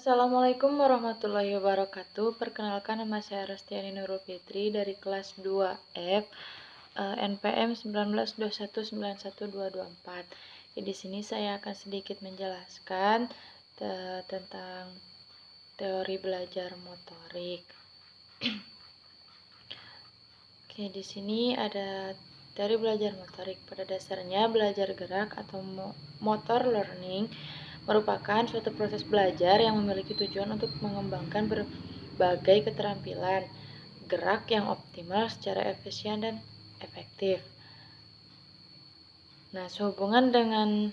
Assalamualaikum warahmatullahi wabarakatuh. Perkenalkan, nama saya Rostiani Nurul Fitri dari kelas 2F, NPM 1921912224. Di sini saya akan sedikit menjelaskan tentang teori belajar motorik. Oke, di sini ada teori belajar motorik. Pada dasarnya, belajar gerak atau motor learning merupakan suatu proses belajar yang memiliki tujuan untuk mengembangkan berbagai keterampilan gerak yang optimal secara efisien dan efektif. Nah, sehubungan dengan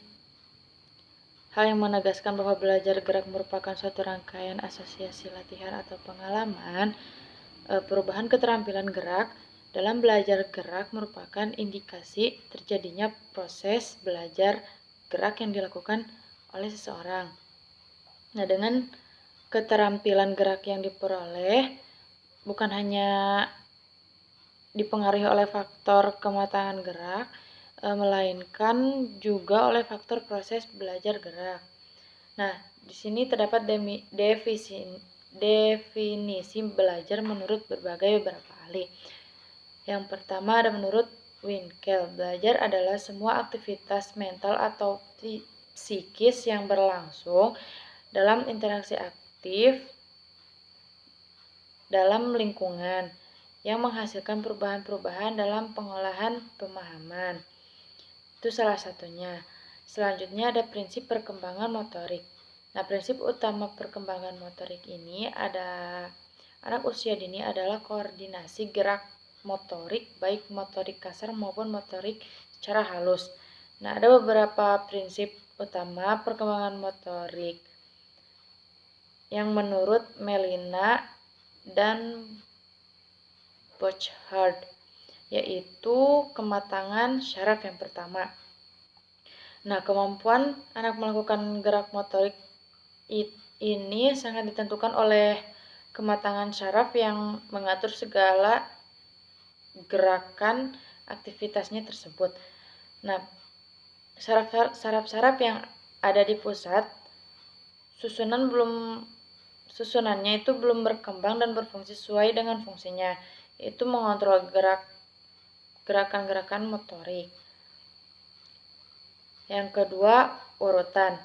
hal yang menegaskan bahwa belajar gerak merupakan suatu rangkaian asosiasi latihan atau pengalaman, perubahan keterampilan gerak dalam belajar gerak merupakan indikasi terjadinya proses belajar gerak yang dilakukan oleh seseorang. Nah, dengan keterampilan gerak yang diperoleh bukan hanya dipengaruhi oleh faktor kematangan gerak, melainkan juga oleh faktor proses belajar gerak. Nah, di sini terdapat definisi belajar menurut beberapa ahli. Yang pertama ada menurut Winkel, belajar adalah semua aktivitas mental atau psikis yang berlangsung dalam interaksi aktif dalam lingkungan yang menghasilkan perubahan-perubahan dalam pengolahan pemahaman. Itu salah satunya. Selanjutnya ada prinsip perkembangan motorik. Nah, prinsip utama perkembangan motorik ini ada anak usia dini adalah koordinasi gerak motorik, baik motorik kasar maupun motorik secara halus. Nah, ada beberapa prinsip utama perkembangan motorik yang menurut Melina dan Bochard, yaitu kematangan syaraf yang pertama. Nah, kemampuan anak melakukan gerak motorik ini sangat ditentukan oleh kematangan syaraf yang mengatur segala gerakan aktivitasnya tersebut. Nah, saraf-saraf yang ada di pusat susunannya itu belum berkembang dan berfungsi sesuai dengan fungsinya, yaitu mengontrol gerakan-gerakan motorik. Yang kedua, urutan.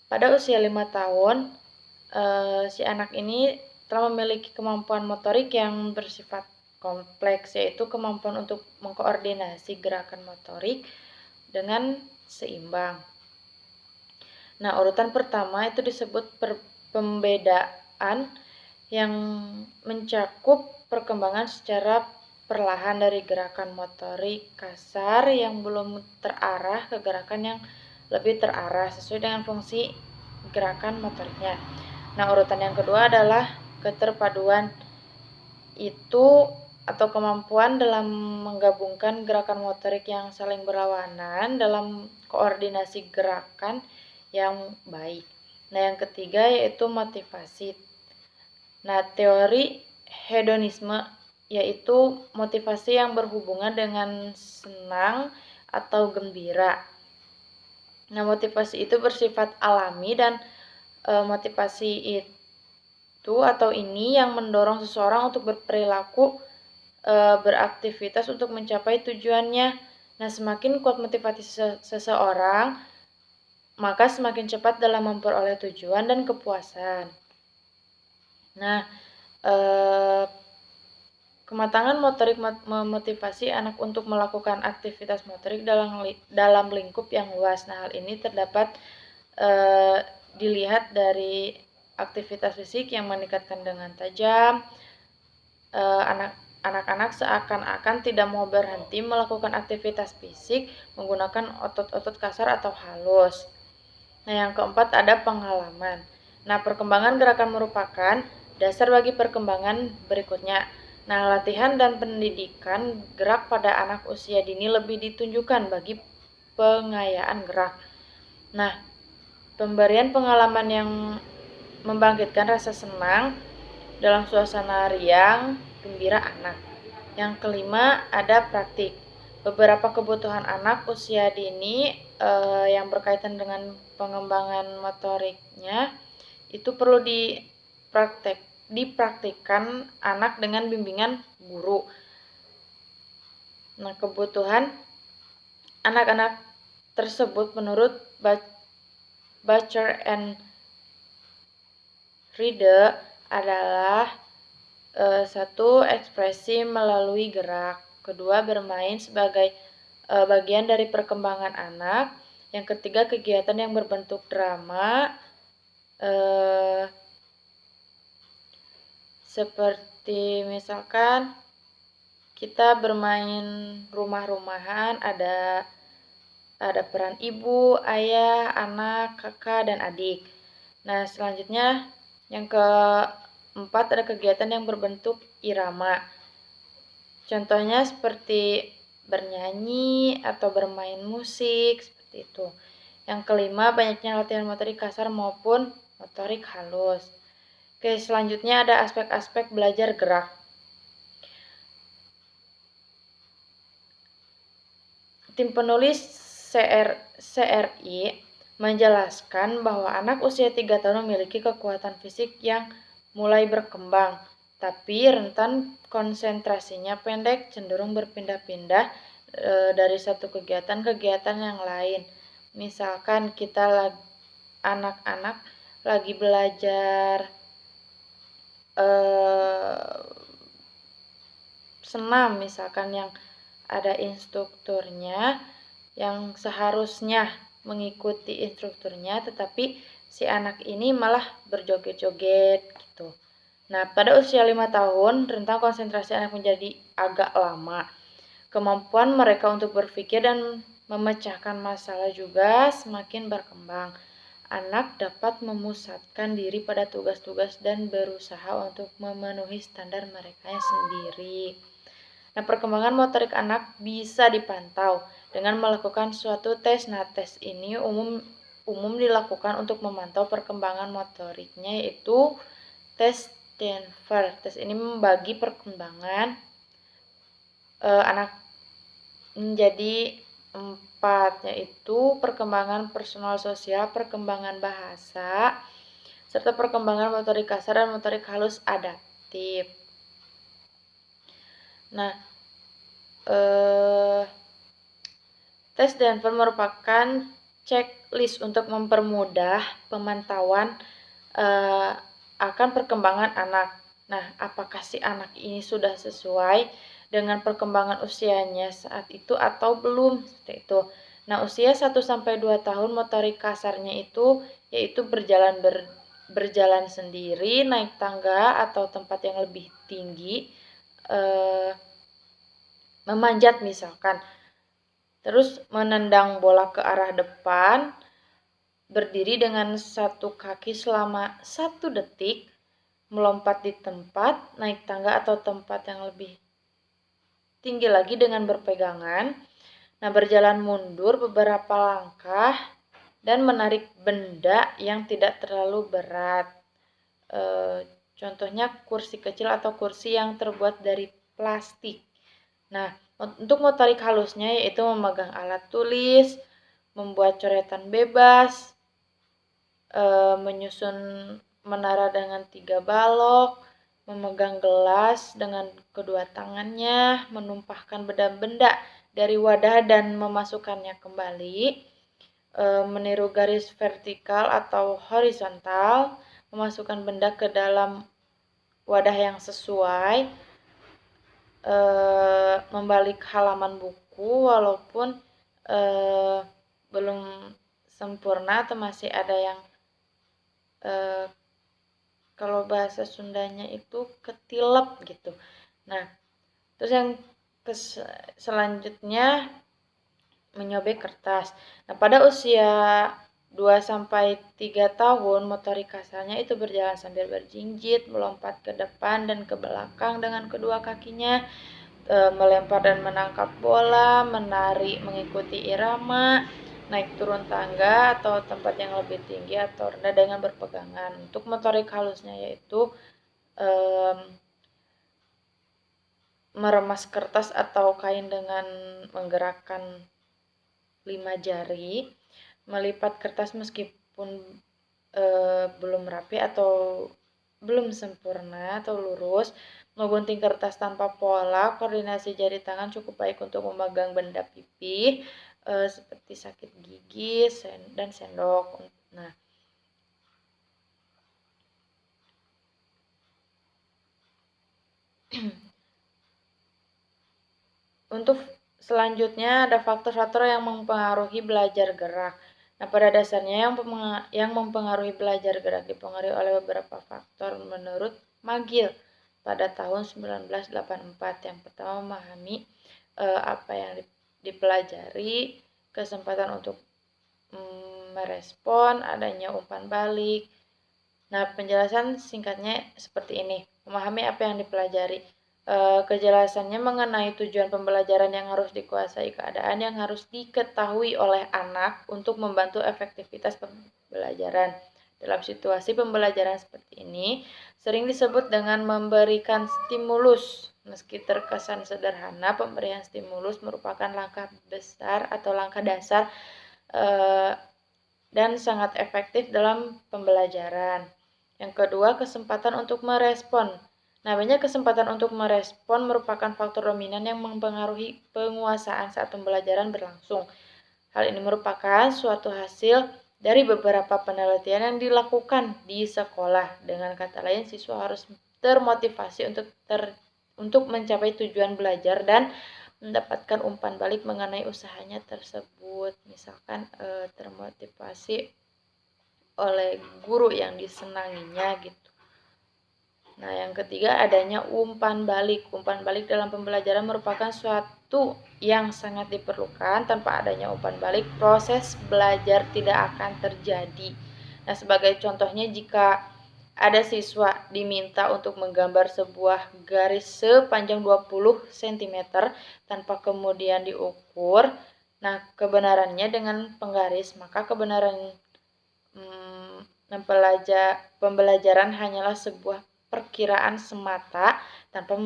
Pada usia 5 tahun, si anak ini telah memiliki kemampuan motorik yang bersifat kompleks, yaitu kemampuan untuk mengkoordinasi gerakan motorik dengan seimbang. Nah, urutan pertama itu disebut pembedaan yang mencakup perkembangan secara perlahan dari gerakan motorik kasar yang belum terarah ke gerakan yang lebih terarah sesuai dengan fungsi gerakan motoriknya. Nah, urutan yang kedua adalah keterpaduan, itu atau kemampuan dalam menggabungkan gerakan motorik yang saling berlawanan dalam koordinasi gerakan yang baik. Nah, yang ketiga yaitu motivasi. Nah, teori hedonisme yaitu motivasi yang berhubungan dengan senang atau gembira. Nah, motivasi itu bersifat alami dan motivasi itu atau ini yang mendorong seseorang untuk berperilaku beraktivitas untuk mencapai tujuannya. Nah, semakin kuat motivasi seseorang, maka semakin cepat dalam memperoleh tujuan dan kepuasan. Nah, kematangan motorik memotivasi anak untuk melakukan aktivitas motorik dalam lingkup yang luas. Nah, hal ini terdapat dilihat dari aktivitas fisik yang meningkatkan dengan tajam. Anak-anak seakan-akan tidak mau berhenti melakukan aktivitas fisik menggunakan otot-otot kasar atau halus. Nah, yang keempat ada pengalaman. Nah, perkembangan gerakan merupakan dasar bagi perkembangan berikutnya. Nah, latihan dan pendidikan gerak pada anak usia dini lebih ditunjukkan bagi pengayaan gerak. Nah, pemberian pengalaman yang membangkitkan rasa senang dalam suasana riang, gembira anak. Yang kelima ada praktik. Beberapa kebutuhan anak usia dini yang berkaitan dengan pengembangan motoriknya itu perlu dipraktikkan anak dengan bimbingan guru. Nah, kebutuhan anak-anak tersebut menurut Butcher and Reade adalah satu, ekspresi melalui gerak. Kedua, bermain sebagai bagian dari perkembangan anak. Yang ketiga, kegiatan yang berbentuk drama. Seperti misalkan kita bermain rumah-rumahan, ada peran ibu, ayah, anak, kakak, dan adik. Nah, selanjutnya yang keempat ada kegiatan yang berbentuk irama. Contohnya seperti bernyanyi atau bermain musik, seperti itu. Yang kelima, banyaknya latihan motorik kasar maupun motorik halus. Oke, selanjutnya ada aspek-aspek belajar gerak. Tim penulis CRI menjelaskan bahwa anak usia 3 tahun memiliki kekuatan fisik yang mulai berkembang, tapi rentan konsentrasinya pendek, cenderung berpindah-pindah dari satu kegiatan ke kegiatan yang lain. Misalkan anak-anak lagi belajar senam, misalkan yang ada instrukturnya, yang seharusnya mengikuti instrukturnya, tetapi si anak ini malah berjoget-joget gitu. Nah, pada usia 5 tahun, rentang konsentrasi anak menjadi agak lama. Kemampuan mereka untuk berpikir dan memecahkan masalah juga semakin berkembang. Anak dapat memusatkan diri pada tugas-tugas dan berusaha untuk memenuhi standar mereka sendiri. Nah, perkembangan motorik anak bisa dipantau dengan melakukan suatu tes. Nah, tes ini umum dilakukan untuk memantau perkembangan motoriknya, yaitu tes Denver. Tes ini membagi perkembangan anak menjadi 4, yaitu perkembangan personal sosial, perkembangan bahasa, serta perkembangan motorik kasar dan motorik halus adaptif. Nah, tes Denver merupakan checklist untuk mempermudah pemantauan akan perkembangan anak. Nah, apakah si anak ini sudah sesuai dengan perkembangan usianya saat itu atau belum, seperti itu. Nah, usia 1-2 tahun motorik kasarnya itu yaitu berjalan sendiri, naik tangga atau tempat yang lebih tinggi, memanjat misalkan, terus menendang bola ke arah depan, berdiri dengan satu kaki selama 1 detik, melompat di tempat, naik tangga atau tempat yang lebih tinggi lagi dengan berpegangan. Nah, berjalan mundur beberapa langkah dan menarik benda yang tidak terlalu berat. Contohnya kursi kecil atau kursi yang terbuat dari plastik. Nah, untuk motorik halusnya yaitu memegang alat tulis, membuat coretan bebas, menyusun menara dengan 3 balok, memegang gelas dengan kedua tangannya, menumpahkan benda-benda dari wadah dan memasukkannya kembali, meniru garis vertikal atau horizontal, memasukkan benda ke dalam wadah yang sesuai, membalik halaman buku walaupun belum sempurna atau masih ada yang kalau bahasa Sundanya itu ketilep gitu. Nah, terus yang selanjutnya menyobek kertas. Nah, pada usia 2-3 tahun motorik kasarnya itu berjalan sambil berjinjit, melompat ke depan dan ke belakang dengan kedua kakinya, melempar dan menangkap bola, menari mengikuti irama, naik turun tangga atau tempat yang lebih tinggi atau rendah dengan berpegangan. Untuk motorik halusnya yaitu meremas kertas atau kain dengan menggerakkan 5 jari, melipat kertas meskipun belum rapi atau belum sempurna atau lurus, menggunting kertas tanpa pola, koordinasi jari tangan cukup baik untuk memegang benda pipih, seperti sakit gigi dan sendok. Nah, untuk selanjutnya ada faktor-faktor yang mempengaruhi belajar gerak. Nah, pada dasarnya yang mempengaruhi belajar gerak dipengaruhi oleh beberapa faktor menurut McGill pada tahun 1984. Yang pertama, memahami apa yang dipelajari, kesempatan untuk merespon, adanya umpan balik. Nah, penjelasan singkatnya seperti ini. Memahami apa yang dipelajari. Kejelasannya mengenai tujuan pembelajaran yang harus dikuasai, keadaan yang harus diketahui oleh anak untuk membantu efektivitas pembelajaran. Dalam situasi pembelajaran seperti ini, sering disebut dengan memberikan stimulus. Meski terkesan sederhana, pemberian stimulus merupakan langkah besar atau langkah dasar dan sangat efektif dalam pembelajaran. Yang kedua, kesempatan untuk merespon. Namanya kesempatan untuk merespon merupakan faktor dominan yang mempengaruhi penguasaan saat pembelajaran berlangsung. Hal ini merupakan suatu hasil dari beberapa penelitian yang dilakukan di sekolah. Dengan kata lain, siswa harus termotivasi untuk mencapai tujuan belajar dan mendapatkan umpan balik mengenai usahanya tersebut. Misalkan termotivasi oleh guru yang disenanginya gitu. Nah, yang ketiga adanya umpan balik. Umpan balik dalam pembelajaran merupakan suatu yang sangat diperlukan. Tanpa adanya umpan balik, proses belajar tidak akan terjadi. Nah, sebagai contohnya, jika ada siswa diminta untuk menggambar sebuah garis sepanjang 20 cm tanpa kemudian diukur, nah kebenarannya dengan penggaris, maka kebenaran pembelajaran hanyalah sebuah perkiraan semata tanpa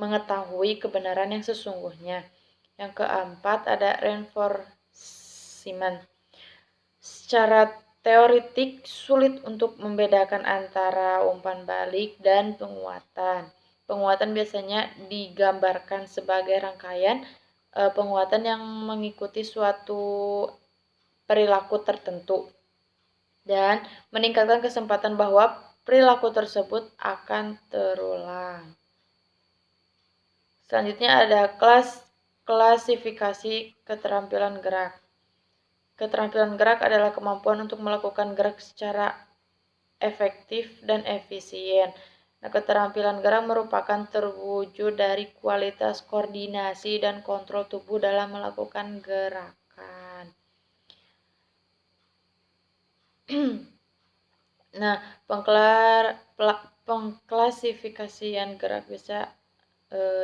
mengetahui kebenaran yang sesungguhnya. Yang keempat ada reinforcement. Secara teoretik sulit untuk membedakan antara umpan balik dan penguatan. Penguatan biasanya digambarkan sebagai rangkaian penguatan yang mengikuti suatu perilaku tertentu dan meningkatkan kesempatan bahwa perilaku tersebut akan terulang. Selanjutnya ada klasifikasi keterampilan gerak. Keterampilan gerak adalah kemampuan untuk melakukan gerak secara efektif dan efisien. Nah, keterampilan gerak merupakan terwujud dari kualitas koordinasi dan kontrol tubuh dalam melakukan gerakan. Nah, pengklasifikasian gerak bisa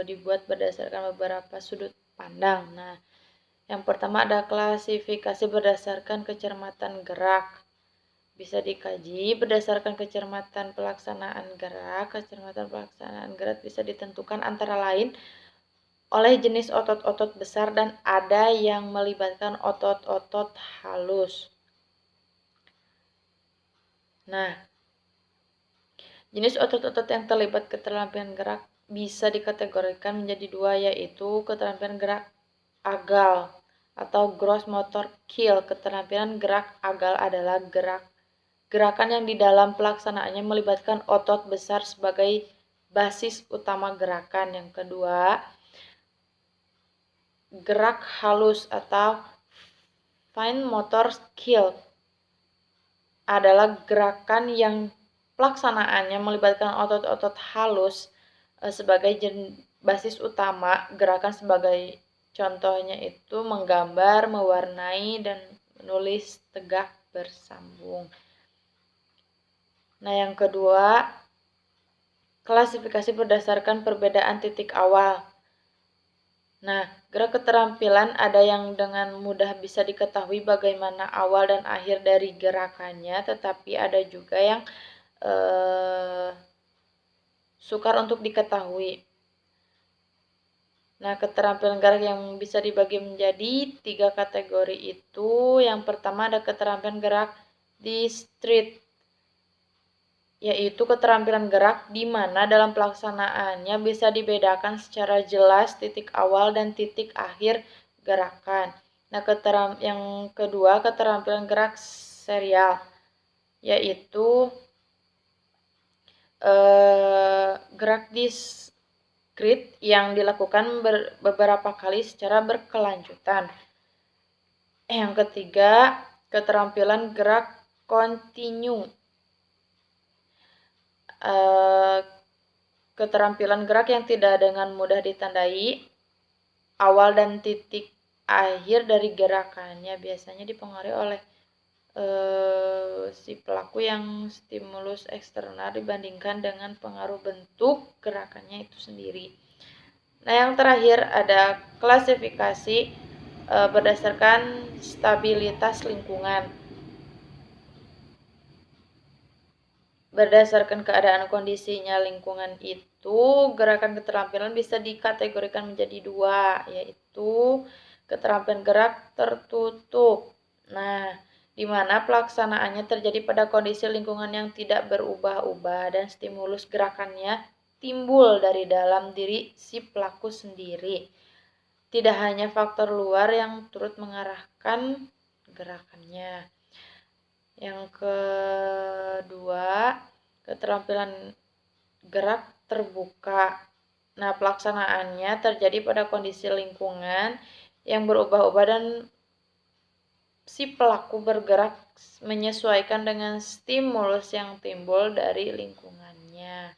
dibuat berdasarkan beberapa sudut pandang. Nah, yang pertama ada klasifikasi berdasarkan kecermatan gerak. Bisa dikaji berdasarkan kecermatan pelaksanaan gerak. Kecermatan pelaksanaan gerak bisa ditentukan antara lain oleh jenis otot-otot besar dan ada yang melibatkan otot-otot halus. Nah, jenis otot-otot yang terlibat keterampilan gerak bisa dikategorikan menjadi dua, yaitu keterampilan gerak agal atau gross motor skill. Keterampilan gerak agal adalah gerakan yang di dalam pelaksanaannya melibatkan otot besar sebagai basis utama gerakan. Yang kedua, gerak halus atau fine motor skill adalah gerakan yang pelaksanaannya melibatkan otot-otot halus sebagai basis utama gerakan. Sebagai contohnya itu menggambar, mewarnai, dan menulis tegak bersambung. Nah, yang kedua, klasifikasi berdasarkan perbedaan titik awal. Nah, gerak keterampilan ada yang dengan mudah bisa diketahui bagaimana awal dan akhir dari gerakannya, tetapi ada juga yang sukar untuk diketahui. Nah, keterampilan gerak yang bisa dibagi menjadi 3 kategori itu, yang pertama ada keterampilan gerak Discrete, yaitu keterampilan gerak di mana dalam pelaksanaannya bisa dibedakan secara jelas titik awal dan titik akhir gerakan. Nah, yang kedua, keterampilan gerak serial, yaitu gerak discrete yang dilakukan beberapa kali secara berkelanjutan. Yang ketiga, keterampilan gerak kontinu, keterampilan gerak yang tidak dengan mudah ditandai awal dan titik akhir dari gerakannya, biasanya dipengaruhi oleh si pelaku yang stimulus eksternal dibandingkan dengan pengaruh bentuk gerakannya itu sendiri. Nah, yang terakhir ada klasifikasi berdasarkan stabilitas lingkungan. Berdasarkan keadaan kondisinya lingkungan itu, gerakan keterampilan bisa dikategorikan menjadi dua, yaitu keterampilan gerak tertutup. Nah, di mana pelaksanaannya terjadi pada kondisi lingkungan yang tidak berubah-ubah dan stimulus gerakannya timbul dari dalam diri si pelaku sendiri. Tidak hanya faktor luar yang turut mengarahkan gerakannya. Yang kedua, keterampilan gerak terbuka. Nah, pelaksanaannya terjadi pada kondisi lingkungan yang berubah-ubah dan si pelaku bergerak menyesuaikan dengan stimulus yang timbul dari lingkungannya.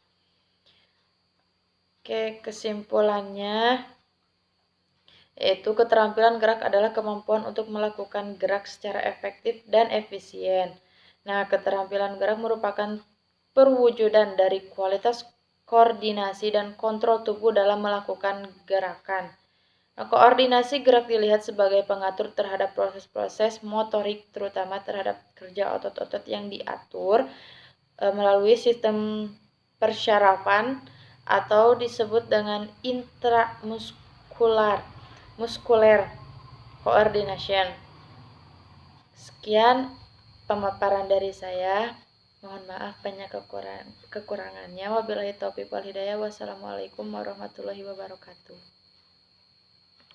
Oke, kesimpulannya yaitu keterampilan gerak adalah kemampuan untuk melakukan gerak secara efektif dan efisien. Nah, keterampilan gerak merupakan perwujudan dari kualitas koordinasi dan kontrol tubuh dalam melakukan gerakan. Nah, koordinasi gerak dilihat sebagai pengatur terhadap proses-proses motorik, terutama terhadap kerja otot-otot yang diatur melalui sistem persyarafan atau disebut dengan intramuskular coordination. Sekian pemaparan dari saya. Mohon maaf banyak kekurangannya. Wabillahi taufiq wal hidayah. Wassalamualaikum warahmatullahi wabarakatuh.